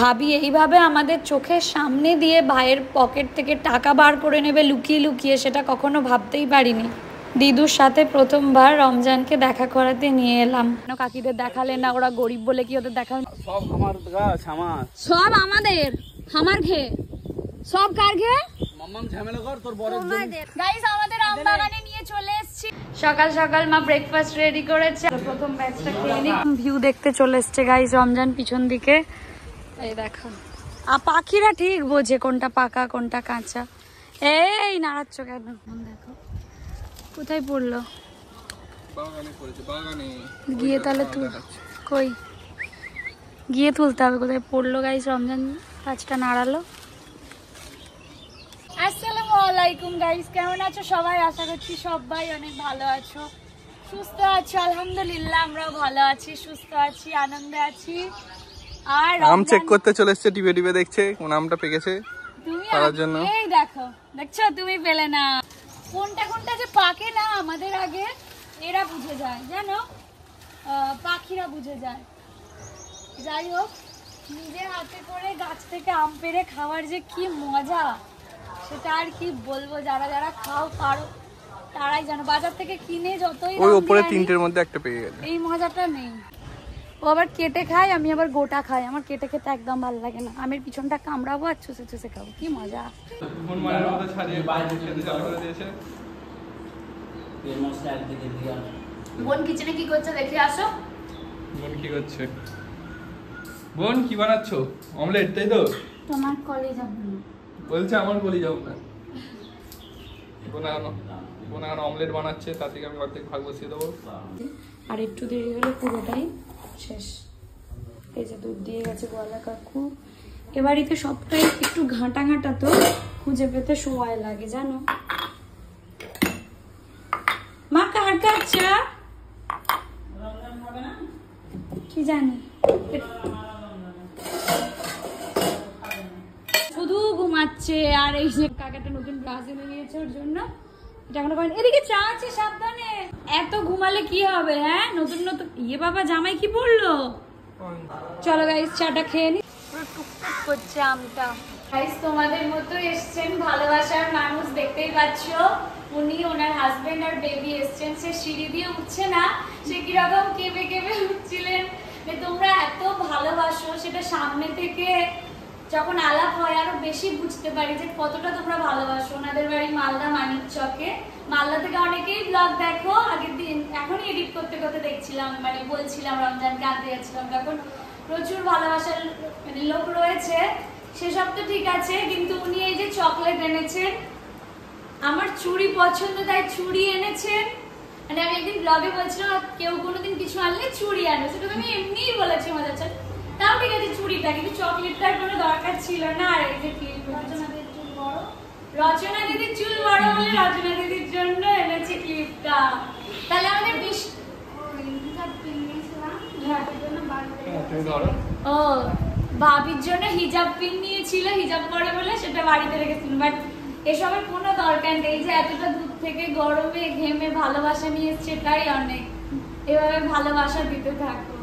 ভাবি এইভাবে আমাদের চোখের সামনে দিয়ে ভাইয়ের পকেট থেকে টাকা বার করে নেবে লুকিয়ে লুকিয়ে, সেটা কখনো ভাবতেই পারিনি। দিদুর সাথে প্রথমবার রমজানকে দেখা করাতে নিয়ে এলাম। কাকিদের দেখালে না, ওরা গরিব বলে কি ওদের দেখা? সব আমার গাছ, আমার সব আমাদের, আমার খেয়ে সব কার খেয়ে? মাম্মাম ঝামেলা কর তোর বড় গাইস আমাদের আম বাগানে নিয়ে চলে এসেছি। সকাল সকাল মা ব্রেকফাস্ট রেডি করেছে। প্রথম ব্যাচটা খেয়ে নি। ভিউ দেখতে চলে এসেছে গাইস রমজান পিছন দিকে। এই দেখো পাখিরা ঠিক বোঝে কোনটা পাকা কোনটা কাঁচা। এই নাড়াচ্ছ কেন? দেখো কোথায় পড়লো? বাগানে পড়েছে, বাগানে গিয়ে তাহলে তুই কই গিয়ে তুলতে হবে। কোথায় পড়লো গাইস? রমজান গাছটা নাড়ালো। আসসালামু আলাইকুম গাইস, কেমন আছো সবাই? আশা করছি সবাই অনেক ভালো আছো, সুস্থ আছো। আলহামদুলিল্লাহ আমরাও ভালো আছি, সুস্থ আছি, আনন্দে আছি। আর আম চেক করতে চলে এসেছে, টিপে টিপে দেখছে কোন আমটা পেকেছে তার জন্য। এই দেখো, দেখছো তুমি পেলে না। কোনটা কোনটা যে পাকে না আমাদের আগে এরা বুঝে যায়, জানো, পাখিরা বুঝে যায়। যাই হোক, নিজের হাতে করে গাছ থেকে আম পেড়ে খাওয়ার যে কি মজা সেটা আর কি বলবো। যারা যারা খাও পারো তারাই জানো। বাজার থেকে কিনে যতই ওই উপরে তিনটের মধ্যে একটা পেয়ে গেল, এই মজাটা নেই। ও আবার কেটে খায়, আমি আবার গোটা খাই। আমার কেটে খেতে একদম ভালো লাগে না। আমের পিছনটা কামড়াবো আর চুষে চুষে খাবো, কি মজা। বোন কিচেনে কি করছে দেখে আসো। বোন কি করছে? বোন কি বানাচ্ছো? অমলেট, তাই তো? তোমার কলেজ যাবো না বলছে, আমার কলি যাবো না। বোন এখন অমলেট বানাচ্ছে, তার থেকে আমি অর্ধেক ভাগ বসিয়ে দেবো। আর একটু দেরি হলে পুরোটাই শেষ। এই যে দুধ দিয়ে গেছে গোয়ালা কাকু। এ বাড়িতে সবটাই একটু ঘাঁটা ঘাঁটা, তো খুঁজে পেতে সময় লাগে জানো। মা কার কাচ্চা কি জানি, শুধু ঘুমাচ্ছে। আর এই যে কাকাটা নতুন ব্রাশ এনে নিয়েছে ওর জন্য, এদিকে চা আছে সাবধানে। এত ঘুমালে কি হবে? হ্যাঁ, নতুন নতুন ইয়ে বাবা জামাই কি পড়লো। চলো গাইস চাটা খেয়ে নি। টুকটুক করছে আমটা। গাইস তোমাদের মতো এসছেন ভালোবাসার মানুষ, দেখতেই পাচ্ছো। উনি ওনার হাজবেন্ড আর বেবি এসছেন। সে সিঁড়ি দিয়ে উঠছে না, সে কিরকম কেঁপে কেঁপে উঠছিলেন। তোমরা এত ভালোবাসো, সেটা সামনে থেকে যখন আলাপ হয় আরো বেশি বুঝতে পারি যে কতটা তোমরা ভালোবাসো। ওনাদের বাড়ি মালদা মানিকচকে। মালদা থেকে অনেকেই ব্লগ দেখো। আগের দিন এখনই এডিট করতে করতে দেখছিলাম, মানে বলছিলাম রমজানকে আনতে যাচ্ছিলাম, তখন প্রচুর ভালোবাসার মানে লোক রয়েছে। সেসব তো ঠিক আছে, কিন্তু উনি এই যে চকলেট এনেছেন, আমার চুড়ি পছন্দ তাই চুড়ি এনেছেন। মানে আমি একদিন ব্লগে বলছিলাম কেউ কোনোদিন কিছু আনলে চুড়ি আনো, সেটা আমি এমনিই বলেছি মজা চাল। তাও ঠিক আছে চুড়িটা, কিন্তু চকলেটটার কোনো দরকার ছিল না। আর এই যে রচনা দিদির চুল বড়, রচনা দিদির চুল বড় বলে রচনা দিদির জন্য এনেছি ক্লিপটা। তাহলে আমাদের ও ভাবির জন্য হিজাব পিন নিয়েছিল, হিজাব পরে বলে সেটা বাড়িতে রেখেছিল। বাট এসবের কোনো দরকার নেই, যে এতটা দূর থেকে গরমে ঘেমে ভালোবাসা নিয়ে এসছে, এটাই অনেক। এভাবে ভালোবাসা দিতে থাকো।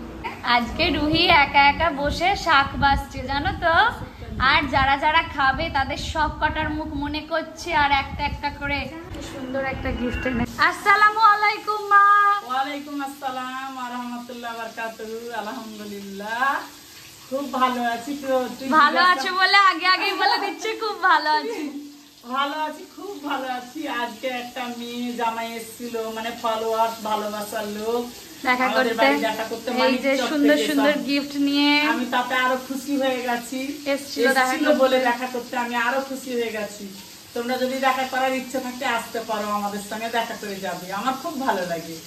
আজকে রুহি একা একা বসে শাক বাছছে জানো তো। আর যারা যারা খাবে তাদের সব কটার মুখ মনে করছে, আর একটা একটা করে সুন্দর একটা গিফট এনে। আসসালামু আলাইকুম মা। ওয়ালাইকুম আসসালাম ওয়া রাহমাতুল্লাহি ওয়া বারাকাতুহু। আলহামদুলিল্লাহ খুব ভালো আছি। ভালো আছে বলে আগে আগেই বলে দিচ্ছে খুব ভালো আছি। ভালো আছি, খুব ভালো আছি। আজকে একটা মেয়ে জামাই এসেছিল, মানে ফলোয়ার্স, ভালোবাসার লোক দেখা করতে। এই যে সুন্দর সুন্দর গিফট নিয়ে আমি তাতে আরো খুশি হয়ে গেছি। এসেছিল বলে দেখা করতে আমি আরো খুশি হয়ে গেছি। তোমরা যদি দেখা করার ইচ্ছে থাকে আসতে পারো, আমাদের সঙ্গে দেখা করে যাবে, আমার খুব ভালো লাগে।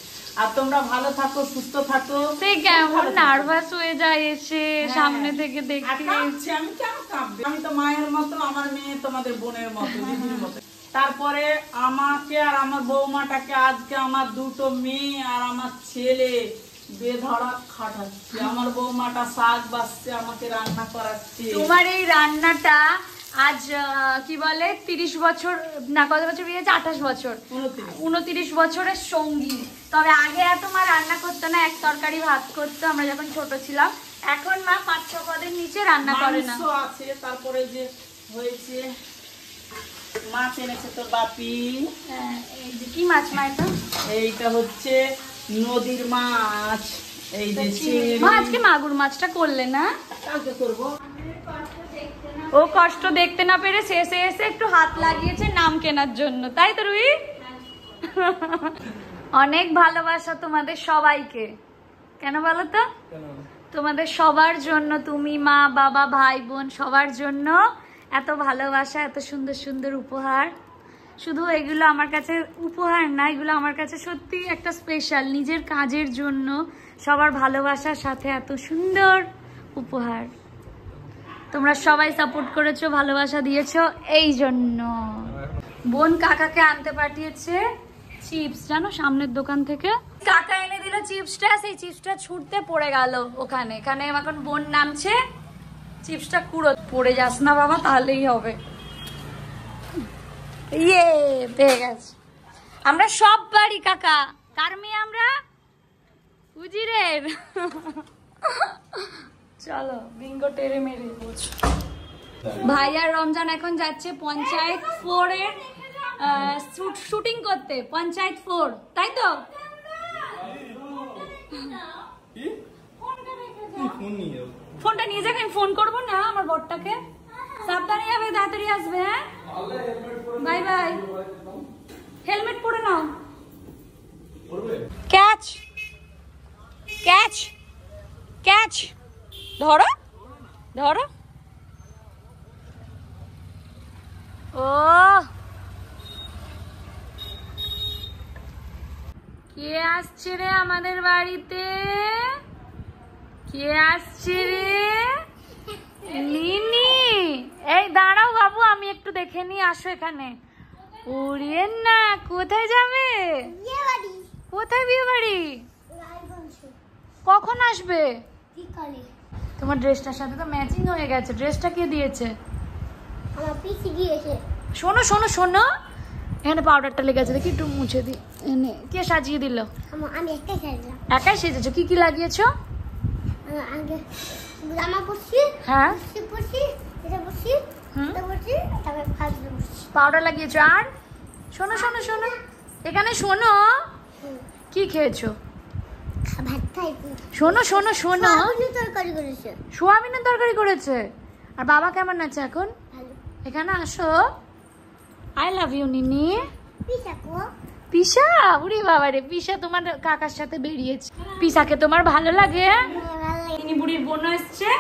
আর তোমরা ভালো থাকো, সুস্থ থাকো। কেমন নার্ভাস হয়ে যায় এসে সামনে থেকে দেখতে। আমি কেন কাঁদবো? আমি তো মায়ের মতো, আমার মেয়ে তোমাদের বোনের মতো, দিদির মতো। তারপরে আমাকে আর আমার বৌমাটাকে আজকে আমার দুটো মেয়ে আর আমার ছেলে বেধড়া খাটাচ্ছে। আমার বৌমাটা শাক বাছছে, আমাকে রান্না করাচ্ছে। তোমার এই রান্নাটা আজ কি বলে 30 বছর না, কত বছর বিয়ে হয়েছে? 28 বছর, 29 বছরের সঙ্গী। তবে আগে এত মা রান্না করতো না, এক তরকারি ভাত করতো আমরা যখন ছোট ছিলাম। এখন মা 5-6 পদের নিচে রান্না করে না। মাংস আছে, তারপরে যে হয়েছে মাছ এনেছে তোর বাপি। এই যে কি মাছ মা এটা? এইটা হচ্ছে নদীর মাছ। এই যে মা আজকে মাগুর মাছটা করলে না? কালকে করবো। ও কষ্ট দেখতে না পেরে শেষে এসে একটু হাত লাগিয়েছে নাম কেনার জন্য, তাই তো রুই? অনেক ভালোবাসা তোমাদের সবাইকে। কেন বলো তো? তোমাদের সবার জন্য, তুমি মা বাবা ভাই বোন সবার জন্য এত ভালোবাসা, এত সুন্দর সুন্দর উপহার। শুধু এগুলো আমার কাছে উপহার না, এগুলো আমার কাছে সত্যি একটা স্পেশাল। নিজের কাজের জন্য সবার ভালোবাসার সাথে এত সুন্দর উপহার। তোমরা সবাই সাপোর্ট করেছো, ভালোবাসা দিয়েছো, এই জন্য। বোন কাকাকে আনতে পাঠিয়েছে চিপস, জানো, সামনের দোকান থেকে। কাকা এনে দিল চিপসটা, সেই চিপসটা ছুটতে পড়ে গেল ওখানে। এখানে এখন বোন নামছে, চিপসটা কুড়ো। পড়ে যাস না বাবা, তাহলেই হবে। ইয়ে পেয়ে গেছে। আমরা সব বাড়ি কাকা, কার মেয়ে আমরা? উজিরের। চলো বিঙ্গো টেরে মেরে বুঝো। ভাই আর রমজান এখন যাচ্ছে পঞ্চায়েত 4 এর শুটিং করতে। পঞ্চায়েত 4, তাই তো? ফোনটা নিয়ে যাক, আমি ফোন করবো না আমার বরটাকে। সাবধানে যাবে, তাড়াতাড়ি আসবে। হ্যাঁ, বাই বাই। হেলমেট পরে নাও। ক্যাচ ক্যাচ ক্যাচ, ধরো ধরো। ও কে আসছে রে আমাদের বাড়িতে? কে আসছে রে? লিনি। এই দাঁড়াও বাবু, আমি একটু দেখে নি, আসো এখানে। ওরে না, কোথায় যাবে? কোথায় বিয়ে বাড়ি? কখন আসবে? তোমার ড্রেসটার সাথে তো ম্যাচিং হয়ে গেছে। ড্রেসটা কে দিয়েছে? শোনো শোনো শোনো, এখানে পাউডারটা লেগে আছে, দেখি একটু মুছে দি। এনে কে সাজিয়ে দিল? আমি একাই সাজলাম। একাই সেজেছো? কি কি লাগিয়েছো? আগে জামা পরছি, হ্যাঁ পরছি, এটা পরছি, এটা পরছি, তারপর ফাজলে পরছি। পাউডার লাগিয়েছো। আর শোনো শোনো শোনো, এখানে শোনো, কি খেয়েছো? ভাত খাইছি। শোনো শোনো শোনো, সোয়াবিনের তরকারি করেছে। সোয়াবিনের তরকারি করেছে। আর বাবা কেমন আছে এখন? ভালো। এখানে আসো। আই লাভ ইউ নিনি। পিসা কো? পিসা? উরি বাবা রে, পিসা তোমার কাকার সাথে বেরিয়েছে। পিসাকে তোমার ভালো লাগে? তিনি বুড়ির বোন এসছে,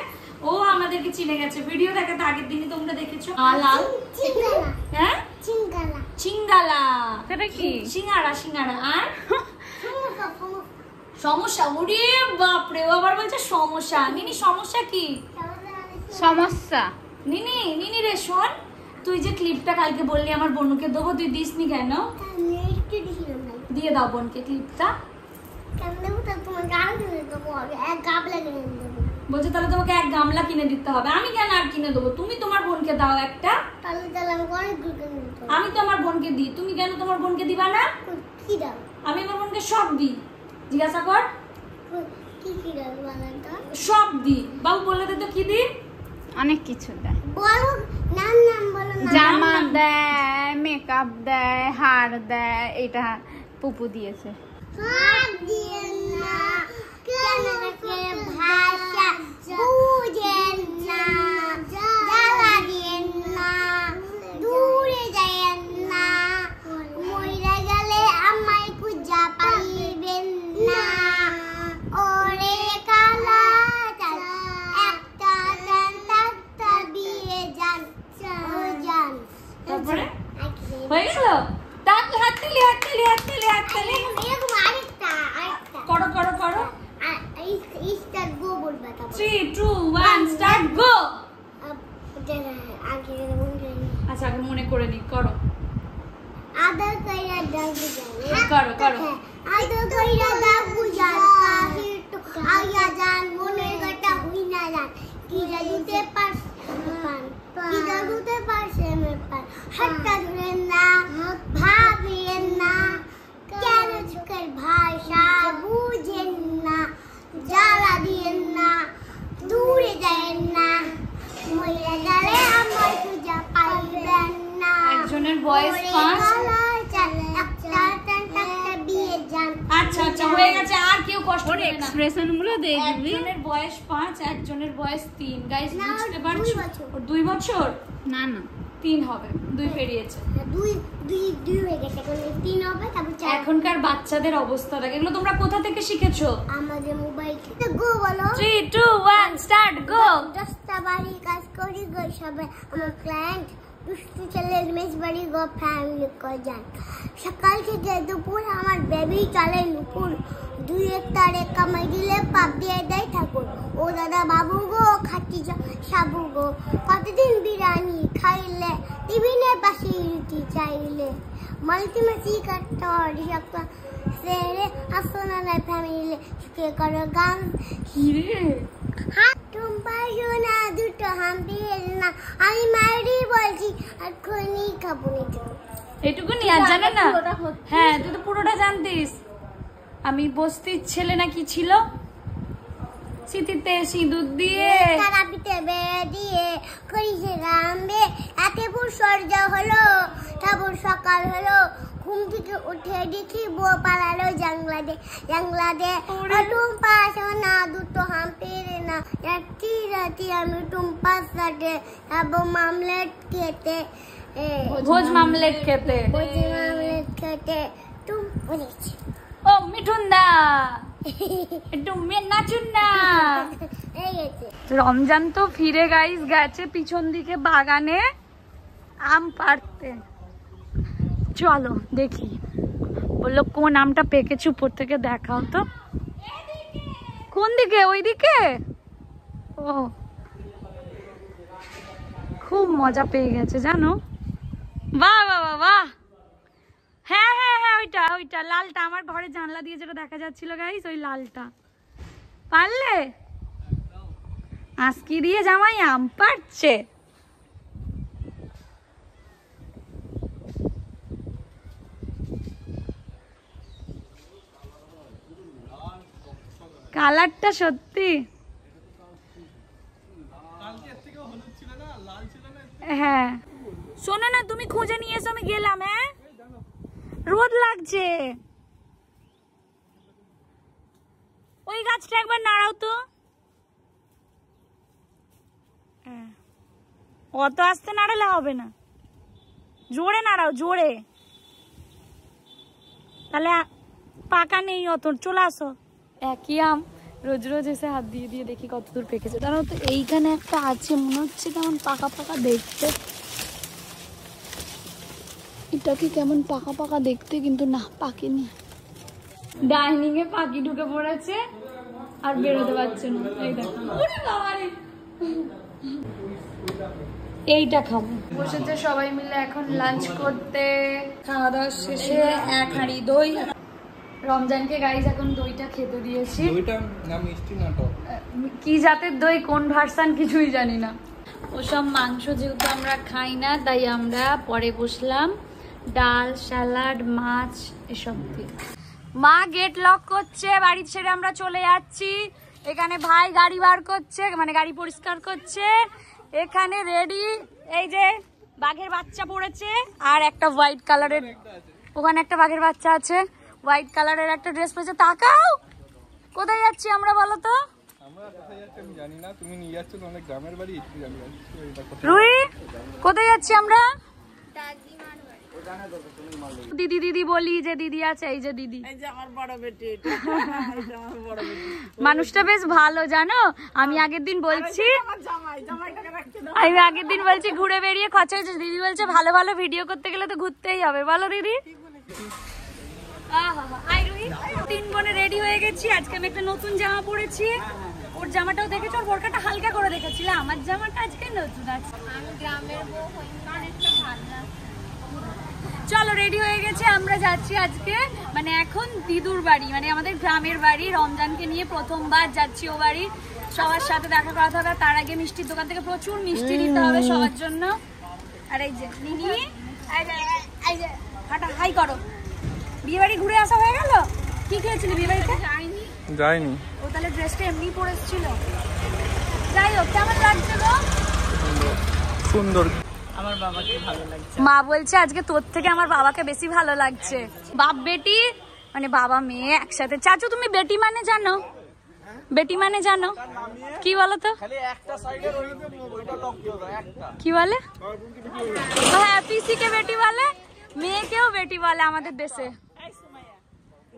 ও আমাদেরকে চিনে গেছে। ভিডিও দেখাতে আগের দিনই তোমরা দেখেছো। আলাল চিঙ্গালা। হ্যাঁ, চিঙ্গালা। চিঙ্গালা। সেটা কি? সিঙ্গারা। সিঙ্গারা। আর সমস্যা। ওরে বাপরে, ও আবার বলছে সমস্যা। নিনি সমস্যা কি? সমস্যা। নিনি নিনি রে শোন, তুই যে ক্লিপটা কালকে বললি আমার বোনকে দেবো, তুই দিসনি কেন? দিয়ে দাও বোনকে ক্লিপটা। বলছে তাহলে তোমাকে 1 গামলা কিনে দিতে হবে। আমি কেন আর কিনে দেবো? তুমি তোমার বোনকে দাও একটা। আমি তো আমার বোনকে দিই, তুমি কেন তোমার বোনকে দিবা না? আমি আমার বোনকে সব দিই। জিজ্ঞাসা কর। সব দিই। বাবু বলে দে তো কি দিই? অনেক কিছু দেয়। নাম বলো। জামা দেয়, মেকআপ দেয়, হার দেয়। এটা পুপু দিয়েছে। সব দিয়ে না, কেন কে ভাষা বুঝেন না, জ্বালা দিয়েন না, দূরে যায়েন না, মইরা গেলে আমায় খুঁজা পাইবেন না। ওরে কালা একটা একটা দিয়ে যান যান। তারপরে হয়ে গেল? তাহলে হাততালি হাততালি হাততালি হাততালি এরকম আরেকটা করো করো করো। স্টার্ট গো বলবা। 3 2 1 স্টার্ট গো। আচ্ছা আগে মনে করে নি, করো। আদা কইরা দাও বুঝান। করো করো। আদা কইরা দাও বুঝান, কাহির তো আইয়া যান, মনের কথা হই না যান। কি জানিতে পারছ পান, কি জানিতে পারছে মে পান। হাতটা ধরেন না, ভাবিয়েন না, কেন চোখের ভাষা বুঝেন না, জ্বালা দিয়েন না, বয়স 5। আচ্ছা আচ্ছা হয়ে গেছে, আর কেউ কষ্ট ওর নেবে না। এক্সপ্রেশন গুলো দেখবি। একজনের বয়স 5, একজনের বয়স 3। গাইস না, বুঝতে ওর পারছো? 2 বছর। ওর 2 বছর, না না 3 হবে, 2 পেরিয়েছে। দুই হয়ে গেছে, এখন 3 হবে, তারপর 4। এখনকার বাচ্চাদের অবস্থা দেখ। এগুলো তোমরা কোথা থেকে শিখেছো? আমাদের মোবাইল থেকে। গো বলো। 3 2 1 স্টার্ট গো। দশটা বাড়ি কাজ করি গো সবে, আমার ক্লায়েন্ট দুষ্টু ছেলে মেস বাড়ি গো ফ্যামিলি করে যান। সকাল থেকে দুপুর আমার বেবি চলে নুপুর, 2 তারে কামাই দিলে পাপ দিয়ে দেয় ঠাকুর। ও দাদা বাবু গো খাচ্ছি সাবু গো, কতদিন বিরিয়ানি খাইলে, টিফিনে পাশে রুটি চাইলে, মাল্টিমেসি কাটতে একটা সেরে আসনা না ফ্যামিলি সুখে করো গান। হাত টুম্পা সোনা দুটো হাম্পির না, আমি মায়েরই বলছি আর খনি খাবো না। এটুকুনি আর জানে না? হ্যাঁ তুই তো পুরোটা জানতিস। আমি বস্তির ছেলে না কি ছিল, সিঁথিতে সিঁদুর দিয়ে তারাপিতে বেড়ে দিয়ে করিছে রামবে, এতে পুর সূর্য হলো, তারপর সকাল হলো, ঘুম থেকে উঠে দেখি বউ পালালো জাংলাদে জাংলাদে। টুম্পা সোনা দুটো হাম্পির না, রাত্রি রাতি আমি টুম্পার সাথে তারপর মামলেট খেতে, ভোজ মামলেট খেতে। ভোজ মামলেট খেতে টুম বলেছি। ও মিঠুন দা একটু নাচুন না। এই গেছে রমজান তো ফিরে গাইস গেছে পিছন দিকে বাগানে আম পাড়তে। চলো দেখি, বললো কোন আমটা পেকেছে উপর থেকে দেখাও তো। কোন দিকে? ওই দিকে? ও খুব মজা পেয়ে গেছে জানো। বাহ বাহ বাহ বাহ। হ্যাঁ হ্যাঁ হ্যাঁ ওইটা ওইটা লালটা, আমার ঘরে জানলা দিয়ে যেটা দেখা যাচ্ছিল গাইস, ওই লালটা পারলে। আজকি দিয়ে জামাই আম পাড়ছে। কালারটা সত্যি হ্যাঁ। শোনো না, তুমি খুঁজে নিয়ে এসো, আমি গেলাম। হ্যাঁ রোদ লাগছে। ওই গাছটা একবার নাড়াও তো। অত আস্তে নাড়ালে হবে না, জোরে নাড়াও জোরে, তাহলে পাকা নেই অত। চলে আসো। একই আম রোজ রোজ এসে হাত দিয়ে দিয়ে দেখি কত দূর পেকেছে। তারা তো এইখানে একটা আছে মনে হচ্ছে কেমন পাকা পাকা দেখতে, এটা কি কেমন পাকা পাকা দেখতে, কিন্তু না পাকেনি। ডাইনিং এ পাখি ঢুকে পড়েছে আর বেরোতে পারছে না। এই দেখো, ওরে বাবা রে। এইটা খাবো। বসেছে সবাই মিলে এখন লাঞ্চ করতে। খাওয়া দাওয়া শেষে 1 হাঁড়ি দই। রমজানকে গাইস এখন দইটা খেতে দিয়েছি। দইটা না মিষ্টি না টক, কি জাতের দই কোন ভার্সন কিছুই জানি না। ওসব মাংস যেহেতু আমরা খাই না, তাই আমরা পরে বসলাম ডাল স্যালাড মাছ এসব দিয়ে। মা গেট লক করছে, বাড়ি ছেড়ে আমরা চলে যাচ্ছি। এখানে ভাই গাড়ি বার করছে, মানে গাড়ি পরিষ্কার করছে। এখানে রেডি, এই যে বাঘের বাচ্চা পড়েছে আর একটা হোয়াইট কালারের, ওখানে একটা বাঘের বাচ্চা আছে, হোয়াইট কালারের একটা ড্রেস পরেছে। তাকাও কোথায় যাচ্ছি আমরা বলো তো? আমরা কোথায় যাচ্ছি আমি জানি না, তুমি নিয়ে যাচ্ছ তোমাদের গ্রামের বাড়ি, একটু জানি না রুই কোথায় যাচ্ছি আমরা? দিদি দিদি বলি যে দিদি আছে, এই যে দিদি, এই যে আমার বড় বেটি, এটা আমার বড় বেটি। মানুষটা বেশ ভালো জানো। আমি আগের দিন বলছি, আমার জামাইটাকে রাখতে দাও। আমি আগের দিন বলছি ঘুরে বেরিয়ে খরচা হয়েছে, দিদি বলছে ভালো ভালো ভিডিও করতে গেলে তো ঘুরতেই হবে, বলো দিদি। 3 বোনে রেডি হয়ে গেছি। আজকে আমি একটা নতুন জামা পরেছি। ওর জামাটাও দেখেছো, ওর বোরকাটা হালকা করে দেখেছিল, আমার জামাটা আজকে নতুন আছে। আমি গ্রামের বউ হই, অনেকটা ভালো। চলো রেডি হয়ে গেছে, আমরা যাচ্ছি আজকে, মানে এখন দিদুর বাড়ি, মানে আমাদের গ্রামের বাড়ি। রমজানকে নিয়ে প্রথমবার যাচ্ছি ও বাড়ি, সবার সাথে দেখা করাতে হবে। তার আগে মিষ্টির দোকান থেকে প্রচুর মিষ্টি নিতে হবে সবার জন্য। আর এই যে নিনি, এই যে হাঁটা হাই করো। বিয়ে বাড়ি ঘুরে আসা হয়ে গেল? কি খেয়েছিলি বিয়ে বাড়িতে? যাইনি। ও তাহলে ড্রেসটা এমনি পরে এসেছিল। যাই হোক, কেমন লাগছে গো? সুন্দর। আমার বাবাকে ভালো লাগছে। মা বলছে আজকে তোর থেকে আমার বাবাকে বেশি ভালো লাগছে। বাপ বেটি মানে বাবা মেয়ে একসাথে। চাচু তুমি বেটি মানে জানো? বেটি মানে জানো কি বলো তো? কি বলে? হ্যাঁ, পিসিকে বেটি বলে, মেয়েকেও বেটি বলে আমাদের দেশে।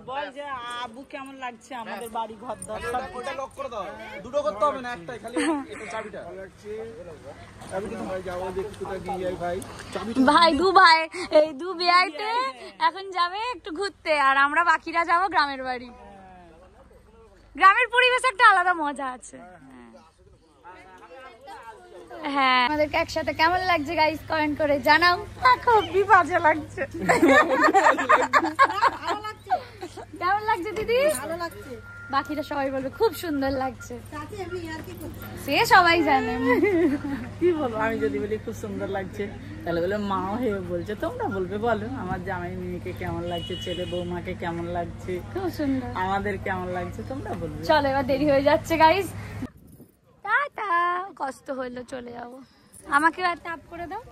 বল যে আবু কেমন লাগছে আমাদের বাড়ি ঘর দর সব? ওটা লক করে দাও, দুটো করতে হবে না, একটাই খালি এটা চাবিটা লাগছে। আমি কিন্তু ভাই যাবো দেখি কোথায় দিয়ে যাই ভাই। ভাই এই দু বিয়াইতে এখন যাবে একটু ঘুরতে, আর আমরা বাকিরা যাব গ্রামের বাড়ি। গ্রামের পরিবেশ একটা আলাদা মজা আছে। হ্যাঁ, আমাদেরকে একসাথে কেমন লাগছে গাইস কমেন্ট করে জানাও। খুবই বাজে লাগছে। কেমন লাগছে দিদি? ভালো লাগছে। বাকিরা সবাই বলবে খুব সুন্দর লাগছে, সে সবাই জানে। কি বলবো, আমি যদি বলি খুব সুন্দর লাগছে তাহলে বলে মাও হয়ে বলছে। তোমরা বলবে বলো আমার জামাই মেয়েকে কেমন লাগছে, ছেলে বৌমাকে কেমন লাগছে, খুব সুন্দর, আমাদের কেমন লাগছে তোমরা বলবে। চলো এবার দেরি হয়ে যাচ্ছে গাইস, টাটা। কষ্ট হইলো, চলে যাবো। আমাকে আর তাপ করে দাও।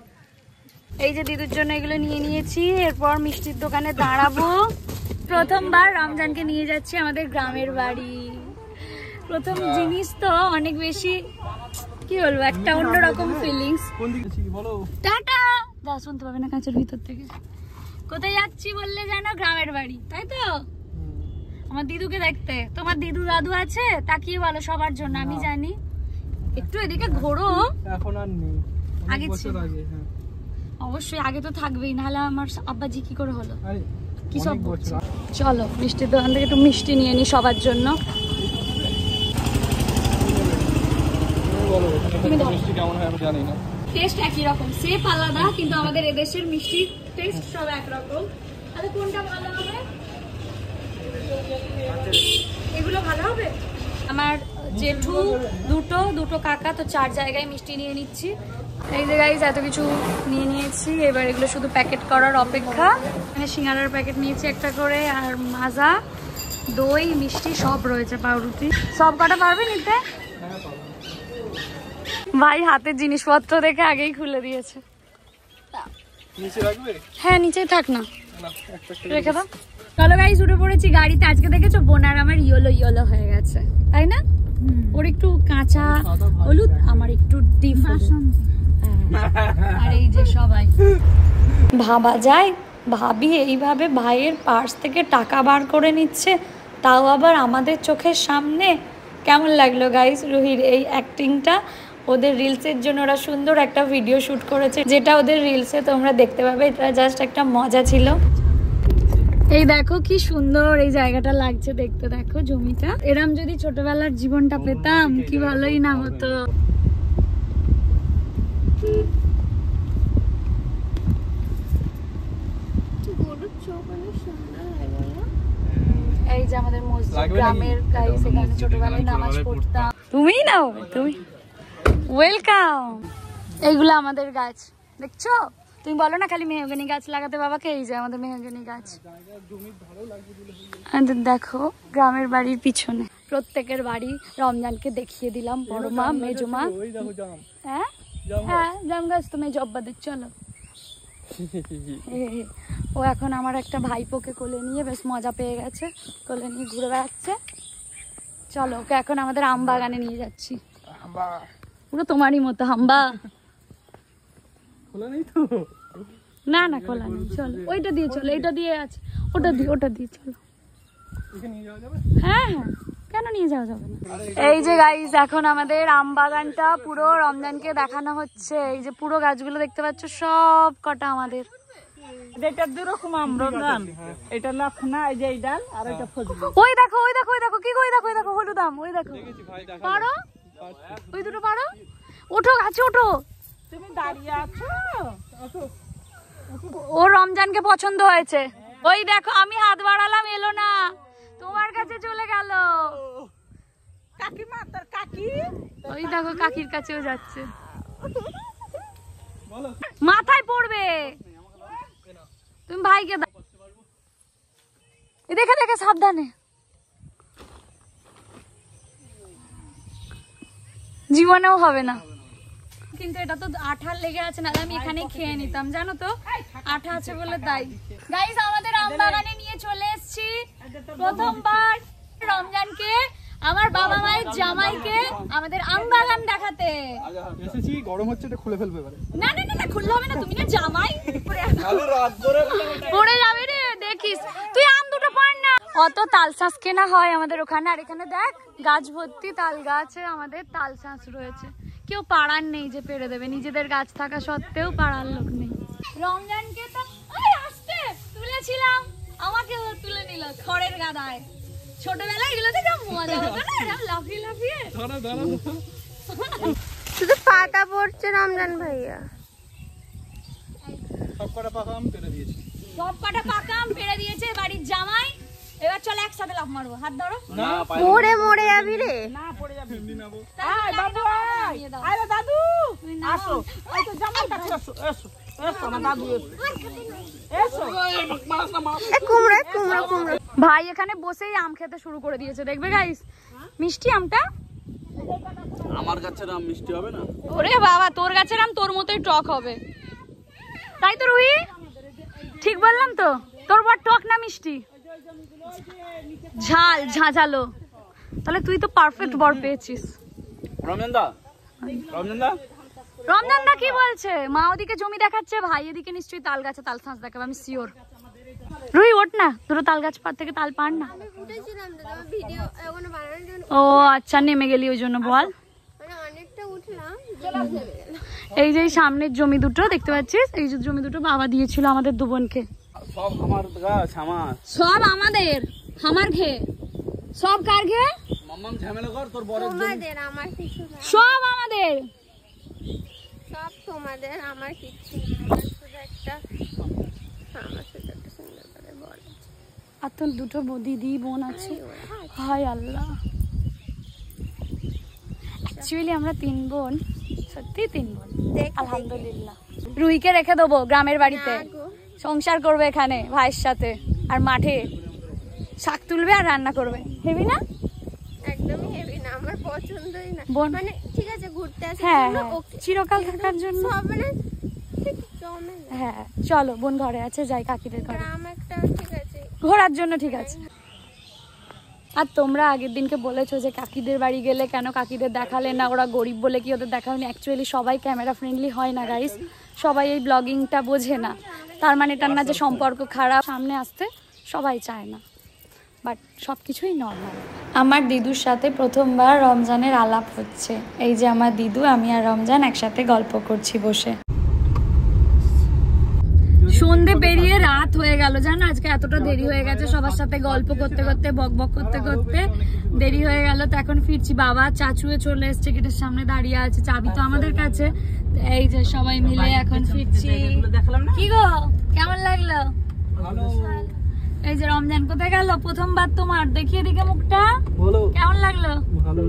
এই যে দিদুর জন্য এগুলো নিয়ে নিয়েছি, এরপর মিষ্টির দোকানে দাঁড়াবো। প্রথমবার রমজানকে নিয়ে যাচ্ছি আমাদের গ্রামের বাড়ি। প্রথম জিনিস তো অনেক বেশি কি বলবো, একটা অন্যরকম ফিলিংস। টাটা। যা শুনতে পাবে না কাঁচের ভিতর থেকে। কোথায় যাচ্ছি বললে জানো? গ্রামের বাড়ি, তাই তো? আমার দিদুকে দেখতে। তোমার দিদু দাদু আছে? তাকিয়ে বলো সবার জন্য। আমি জানি, একটু এদিকে ঘোরো। এখন আর নেই, আগে ছিল। অবশ্যই আগে তো থাকবেই, নাহলে আমার আব্বাজি কি করে হলো? কি সব বলছে। চলো মিষ্টির দোকান থেকে একটু মিষ্টি নিয়ে নি সবার জন্য। টেস্ট একই রকম, সেপ আলাদা, কিন্তু আমাদের এদেশের মিষ্টির টেস্ট সব একরকম। তাহলে কোনটা ভালো হবে? এগুলো ভালো হবে। আমার জেঠু দুটো কাকা তো 4 জায়গায় মিষ্টি নিয়ে নিচ্ছি। এই যে গাইস এত কিছু নিয়ে নিয়েছি, এবার এগুলো শুধু প্যাকেট করার অপেক্ষা। এখানে সিঙ্গারার প্যাকেট নিয়েছি একটা করে, আর মাজা, দই, মিষ্টি সব রয়েছে, পাউরুটি। সব কটা পারবে নিতে? ভাই হাতের জিনিসপত্র দেখে আগেই খুলে দিয়েছে। হ্যাঁ নিচেই থাক না, রেখে দাও। চলো গাইস উঠে পড়েছি গাড়িতে। আজকে দেখেছো বোনার আমার ইয়েলো হয়ে গেছে, তাই না? ওর একটু কাঁচা হলুদ, আমার একটু ডিপ হলুদ। আর এই যে সবাই ভাবা যায়, ভাবি এইভাবে ভাইয়ের পার্স থেকে টাকা বার করে নিচ্ছে, তাও আবার আমাদের চোখের সামনে। কেমন লাগলো গাইস রুহির এই অ্যাক্টিংটা? ওদের রিলসের জন্য ওরা সুন্দর একটা ভিডিও শুট করেছে, যেটা ওদের রিলসে তোমরা দেখতে পাবে। এটা জাস্ট একটা মজা ছিল। এই দেখো কি সুন্দর এই জায়গাটা লাগছে দেখতে, দেখো জমিটা। এরম যদি ছোটবেলার জীবনটা পেতাম কি ভালোই না হতো। এই যে আমাদের মসজিদ, গ্রামের গাইস, এখানে ছোটবেলায় নামাজ পড়তাম। তুমিই নাও, তুমি ওয়েলকাম। এইগুলো আমাদের গাছ, দেখছো? তুমি বলো না খালি মেহগনি গাছ লাগাতে বাবাকে। এই যে আমাদের মেহগনি গাছ। দেখো গ্রামের বাড়ির পিছনে প্রত্যেকের বাড়ি। রমজানকে দেখিয়ে দিলাম বড় মা, মেজো মা। হ্যাঁ হ্যাঁ, জাম গাছ তো মেজো আব্বাদের। চলো। ও এখন আমার একটা ভাইপোকে কোলে নিয়ে বেশ মজা পেয়ে গেছে, কোলে নিয়ে ঘুরে বেড়াচ্ছে। চলো ওকে এখন আমাদের আম বাগানে নিয়ে যাচ্ছি। পুরো তোমারই মতো হাম্বা। না না খোলা নেই, চলো ওইটা দিয়ে চলো, এইটা দিয়ে আছে, ওটা দিয়ে চলো। হ্যাঁ হ্যাঁ, কেন নিয়ে যাওয়া যাবে না? এই যে গাইস এখন আমাদের আম বাগানটা পুরো রমজানকে দেখানো হচ্ছে। এই যে পুরো গাছগুলো দেখতে পাচ্ছ, সব কটা আমাদের। এটা দুরকম আম রমজান, এটা লক্ষণা, এই যে এই ডাল, আর এটা ফজলি। ওই দেখো কি কই, দেখো হলুদ আম, ওই দেখো। পারো ওই দুটো পারো, ওঠো গাছে ওঠো। তুমি দাঁড়িয়ে আছো? ও রমজানকে পছন্দ হয়েছে। ওই দেখো আমি হাত বাড়ালাম, এলো না, তোমার কাছে চলে গেল। কাকিমা, তোর কাকি। ওই দেখো কাকির কাছেও যাচ্ছে, মাথায় পড়বে। তুমি ভাইকে দাও, দেখে দেখে সাবধানে। জীবনেও হবে না, কিন্তু এটা তো আঠা লেগে আছে, না আমি এখানেই খেয়ে নিতাম জানো তো, আঠা আছে বলে তাই। গাইস আমাদের আম বাগানে নিয়ে চলে এসেছি প্রথমবার রমজানকে, আমার বাবা মায়ের জামাইকে আমাদের আম বাগান দেখাতে এসেছি। গরম হচ্ছে, এটা খুলে ফেলবে এবারে। না না না খুললে হবে না, তুমি না জামাই খালি রাত ধরে পড়ে যাবে রে, দেখিস তুই আম দুটো পার না। অত তাল শাঁস কেনা হয় আমাদের ওখানে, আর এখানে দেখ গাছ ভর্তি তাল গাছে আমাদের তাল শাঁস রয়েছে। কেউ পাড়ার নেই যে পেরে দেবে, নিজেদের গাছ থাকা সত্ত্বেও পাড়ার লোক নেই। রমজানকে তো আসতে তুলেছিলাম, আমাকেও তুলে নিল খড়ের গাদায়। ছোটবেলায় এগুলোতে যা মজা হতো না, এরকম লাফিয়ে লাফিয়ে। শুধু পাতা পড়ছে রমজান ভাইয়া। সব কটা পাকা আম পেরে দিয়েছি। সব কটা পাকা আম পেরে দিয়েছে বাড়ির জামাই। এবার চল একসাথে লাফ মারবো, হাত ধরো। না মরে মরে যাবি রে। না পড়ে যাবে। নাবো। আয় বাবু আয়। আরে দাদু আসো। এই তো জামাই কাছে আসো। এসো এসো আমার দাদু এসো। কুমড়ো কুমড়ো কুমড়ো। ভাই এখানে বসেই আম খেতে শুরু করে দিয়েছে, দেখবে গাইস মিষ্টি আমটা। আমার গাছের আম মিষ্টি হবে না? ওরে বাবা, তোর গাছের আম তোর মতোই টক হবে, তাই তো রুহি? ঠিক বললাম তো? তোর বড় টক না মিষ্টি? ঝাল ঝাঁঝালো। তাহলে তুই তো পারফেক্ট বর পেয়েছিস। রমজান দা, রমজান দা, রমজান দা কি বলছে? মা ওদিকে জমি দেখাচ্ছে, ভাই এদিকে নিশ্চয়ই তাল গাছে তাল শাঁস দেখাবে, আমি শিওর। রুহি ওঠ না, দুটো তাল গাছ পার থেকে তাল পার না। উঠেছিলাম তো তোমার ভিডিও ওখানে বানানোর জন্য, ও আচ্ছা, নেমে গেলি ওই জন্য বল। মানে অনেকটা উঠলাম। এই যে সামনের জমি দুটো দেখতে পাচ্ছিস, এই যে জমি দুটো বাবা দিয়েছিল আমাদের দু বোনকে। সব আমার গাছ, আমার সব আমাদের, আমার ঘে। সব কার ঘে? মাম্মাম ঝামেলা কর, তোর বড় তোমাদের আমার কিছু না, সব আমাদের। সব তোমাদের, আমার কিছু না। আমার শুধু একটা, আমার শুধু একটা সুন্দর করে বল। আর তোর দুটো দিদি বোন আছে। হায় আল্লাহ, অ্যাকচুয়ালি আমরা 3 বোন, সত্যি 3 বোন আলহামদুলিল্লাহ। রুহিকে রেখে দেবো গ্রামের বাড়িতে, সংসার করবে এখানে ভাইয়ের সাথে, আর মাঠে শাক তুলবে আর রান্না করবে। হেবি না? একদমই হেভি না, আমার পছন্দই না। বোন মানে ঠিক আছে ঘুরতে আসার হ্যাঁ জন্য হ্যাঁ, ওকে, চিরকাল থাকার জন্য। সব মানে ঠিক জমে না। হ্যাঁ চলো, বোন ঘরে আছে, যাই কাকিদের ঘরে। গ্রাম একটা ঠিক আছে, ঘোরার জন্য ঠিক আছে। আর তোমরা আগের দিনকে বলেছো যে কাকিদের বাড়ি গেলে কেন কাকিদের দেখালে না, ওরা গরিব বলে কি ওদের দেখালে না। অ্যাকচুয়ালি সবাই ক্যামেরা ফ্রেন্ডলি হয় না গাইস, সবাই এই ব্লগিংটা বোঝে না। তার মানে এটা না যে সম্পর্ক খারাপ, সামনে আসতে সবাই চায় না, বাট সব কিছুই নর্মাল। আমার দিদুর সাথে প্রথমবার রমজানের আলাপ হচ্ছে। এই যে আমার দিদু, আমি আর রমজান একসাথে গল্প করছি বসে। সন্ধে পেরিয়ে রাত হয়ে গেল জানো, আজকে এতটা দেরি হয়ে গেছে, সবার সাথে গল্প করতে করতে বক বক করতে করতে দেরি হয়ে গেল। তো এখন ফিরছি, বাবা চাচুয়ে চলে এসছে, গেটের সামনে দাঁড়িয়ে আছে, চাবি তো আমাদের কাছে। এই যে সবাই মিলে এখন ফিরছি। কি গো কেমন লাগলো? এই যে রমজান কোথায় গেল? প্রথমবার তোমার, দেখিয়ে দিকে মুখটা, কেমন লাগলো? ভালো।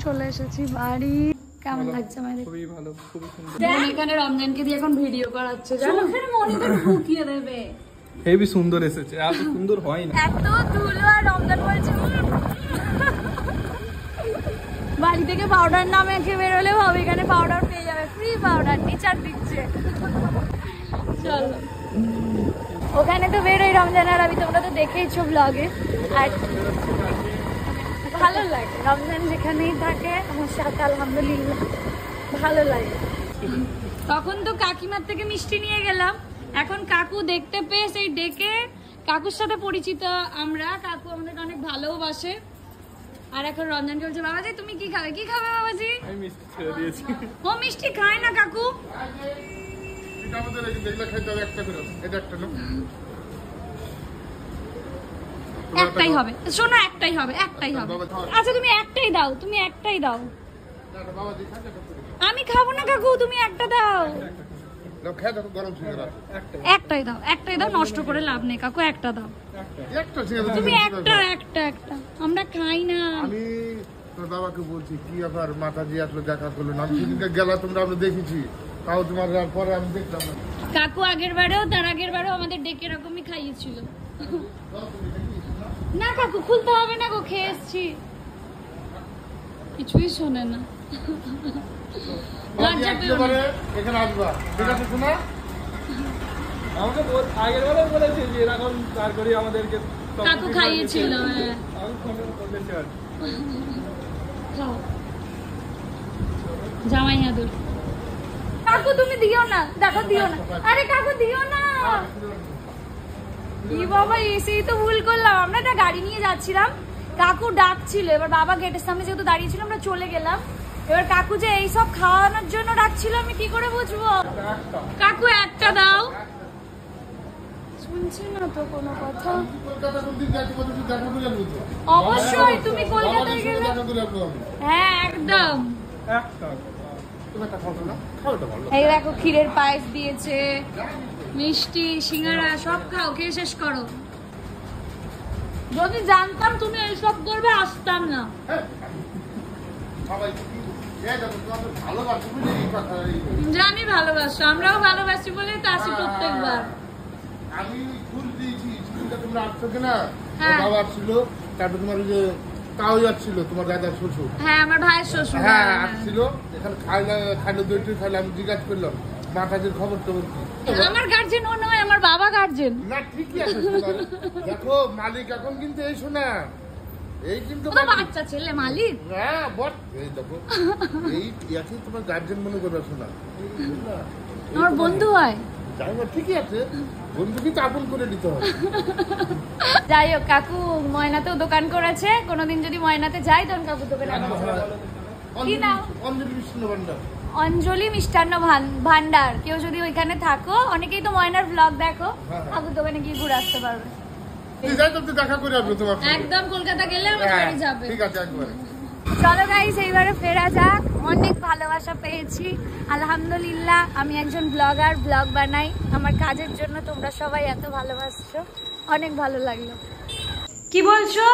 চলে এসেছি বাড়ি। কেমন লাগছে আমাদের? খুবই ভালো, খুবই সুন্দর। দেখ এখানে রমজানকে দিয়ে এখন ভিডিও করাচ্ছে, জানো চোখের মনিটর ঢুকিয়ে দেবে। হেবি সুন্দর এসেছে, এত সুন্দর হয় না। এত ধুলো, আর রমজান বলছে বাড়ি থেকে পাউডার না মেখে বেরোলেও হবে, এখানে পাউডার পেয়ে যাবে, ফ্রি পাউডার টিচার দিচ্ছে। চলো ওখানে তো বেরোই রমজান আর আমি, তোমরা তো দেখেইছো ব্লগে। আর ভালো লাগে রমজান যেখানেই থাকে আমার সাথে, আলহামদুলিল্লাহ ভালো লাগে। তখন তো কাকিমার থেকে মিষ্টি নিয়ে গেলাম, এখন কাকু দেখতে পেয়ে সেই ডেকে কাকুর সাথে পরিচিত আমরা। কাকু আমাদের অনেক ভালোবাসে। আর এখন রমজানকে বলছে, বাবাজি তুমি কি খাবে? কি খাবে বাবাজি? আমি মিষ্টি ছেড়ে দিয়েছি। ও মিষ্টি খায় না কাকু। একটাই হবে, শোনো একটাই হবে, একটাই হবে। আচ্ছা তুমি একটাই দাও, তুমি একটাই দাও। আমি খাবো না কাকু, তুমি একটা দাও। একটাই দাও, একটাই দাও, নষ্ট করে লাভ নেই কাকু, একটা দাও তুমি, একটা একটা একটা। আমরা খাই না। আমি তোর বাবাকে বলছি কি আবার মাথা দিয়ে আসলো, দেখা করলো না। আমি সেদিনকে গেলা, তোমরা আমরা দেখেছি, তাও তোমার পরে আমি দেখলাম না। কাকু আগের বারেও তার আগের বারেও আমাদের ডেকে এরকমই খাইয়েছিল। না কাকু খুলতে হবে না গো, খেয়ে এসছি। কিছুই শোনে না। লজ্জা পেও না। এখানে আসবা, ঠিক আছে শোনা? আমাকে আগের বেলা বলেছে যে এরকম তারপরে আমাদেরকে কাকু খাইয়েছিল। হ্যাঁ খাও। জামাই আদর। কাকু তুমি দিও না, দেখো দিও না। আরে কাকু দিও না। কি বাবা, এসেই তো ভুল করলাম। আমরা একটা গাড়ি নিয়ে যাচ্ছিলাম, কাকু ডাকছিল। এবার বাবা গেটের সামনে যেহেতু দাঁড়িয়েছিল, আমরা চলে গেলাম। এবার কাকু যে এইসব খাওয়ানোর জন্য ডাকছিল, আমি কি করে বুঝবো? কাকু একটা দাও। শুনছি না তো কোনো কথা। অবশ্যই তুমি কলকাতায় গেলে। হ্যাঁ একদম। এই দেখো ক্ষীরের পায়েস দিয়েছে, মিষ্টি, সিঙ্গারা, সব খাও, খেয়ে শেষ করো। যদি জানতাম তুমি এইসব করবে আসতাম না। জানি ভালোবাসো, আমরাও ভালোবাসি বলে তো আসি প্রত্যেকবার। আমি ফুল দিয়েছি, তোমরা আসছো কিনা? বাবা আসছিল, তারপর তোমার ওই যে তাও যাচ্ছিল তোমার দাদার শ্বশুর। হ্যাঁ আমার ভাইয়ের শ্বশুর। হ্যাঁ আসছিল, এখানে খাইলো দইটি খাইলে। আমি জিজ্ঞাসা করলাম মাতাজির খবর টবর কি? আমার গার্জেন ও নয়, আমার বাবা গার্জেন। না ঠিকই আছে। দেখো মালিক এখন কিন্তু এই শোনা, এই কিন্তু বাচ্চা ছেলে মালিক। হ্যাঁ বট, এই দেখো এই একই তোমার গার্জেন মনে করবে শোনা, আমার বন্ধু হয়। যাই হোক ঠিকই আছে, বন্ধু কিন্তু আপন করে নিতে হবে। যাই হোক কাকু ময়নাতেও দোকান করেছে, কোনোদিন যদি ময়নাতে যাই তখন কাকু দোকানে কি নাম? অঞ্জলি মিষ্টান্ন ভান্ডার। অঞ্জলি মিষ্টান্ন ভান্ডার। কেউ যদি ওইখানে থাকো, অনেকেই তো ময়নার ব্লগ দেখো, কাকুর দোকানে গিয়ে ঘুরে আসতে পারবে। দেখা করে আসবে তোমার। একদম কলকাতা গেলে আমার বাড়ি যাবে। ঠিক আছে একবারে। চলো গাইস এইবারে ফেরা যাক। অনেক ভালোবাসা পেয়েছি আলহামদুলিল্লাহ। আমি একজন ব্লগার, ব্লগ বানাই। আমার কাজের জন্য তোমরা সবাই এত ভালোবাসছো, অনেক ভালো লাগলো। কি বলছো?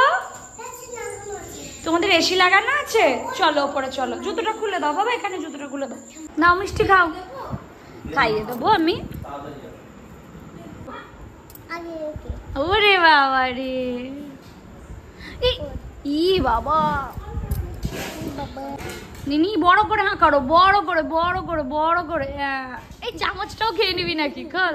তোমাদের এসি লাগানো আছে? চলো ওপরে চলো। জুতোটা খুলে দাও বাবা, এখানে জুতোটা খুলে দাও। নাও মিষ্টি খাও, খাইয়ে দেবো আমি। ওরে বাবা রে, ই বাবা নিনি বড় করে হ্যাঁ করো, বড় করে বড় করে বড় করে। এই চামচটাও খেয়ে নিবি নাকি? খল।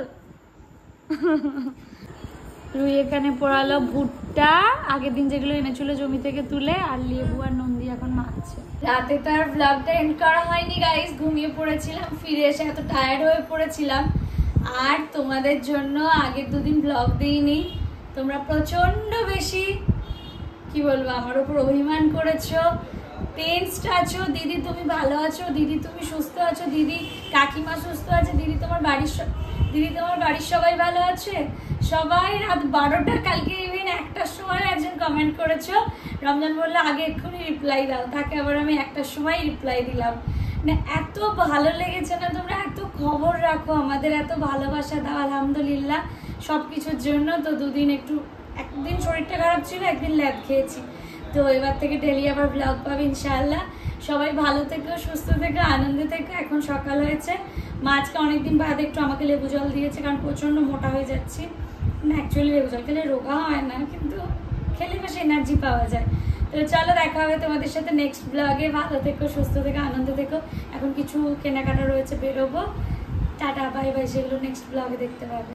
রুই এখানে পোড়ালো ভুট্টা, আগের দিন যেগুলো এনেছিল জমি থেকে তুলে, আর লেবু আর নন্দি এখন মাখছে। রাতে তো আর ব্লগটা এন্ড করা হয়নি গাইস, ঘুমিয়ে পড়েছিলাম। ফিরে এসে এত টায়ার্ড হয়ে পড়েছিলাম, আর তোমাদের জন্য আগের দুদিন ব্লগ দিইনি। তোমরা প্রচন্ড বেশি কি বলবো আমার উপর অভিমান করেছো, টেনসড আছো। দিদি তুমি ভালো আছো, দিদি তুমি সুস্থ আছো, দিদি কাকিমা সুস্থ আছে, দিদি তোমার বাড়ির সবাই ভালো আছে। সবাই রাত 12টা, কালকে ইভেন 1টার সময় একজন কমেন্ট করেছো। রমজান বললো আগে এক্ষুনি রিপ্লাই দাও, তাকে আবার আমি 1টার সময় রিপ্লাই দিলাম। মানে এত ভালো লেগেছে না, তোমরা এত খবর রাখো, আমাদের এত ভালোবাসা দাও আলহামদুলিল্লাহ সব কিছুর জন্য। তো একদিন শরীরটা খারাপ ছিল, একদিন ল্যাব খেয়েছি। তো এবার থেকে ডেলি আবার ব্লগ পাবে ইনশাআল্লাহ। সবাই ভালো থেকো, সুস্থ থেকো, আনন্দে থেকো। এখন সকাল হয়েছে, মা আজকে অনেকদিন বাদে একটু আমাকে লেবু জল দিয়েছে, কারণ প্রচন্ড মোটা হয়ে যাচ্ছি। না অ্যাকচুয়ালি লেবু জল খেলে রোগা হয় না, কিন্তু খেলে বেশ এনার্জি পাওয়া যায়। তো চলো দেখা হবে তোমাদের সাথে নেক্সট ব্লগে। ভালো থেকো, সুস্থ থেকো, আনন্দ থেকো। এখন কিছু কেনাকাটা রয়েছে, বেরোবো। টাটা বাই বাই, সেগুলো নেক্সট ব্লগে দেখতে পাবে।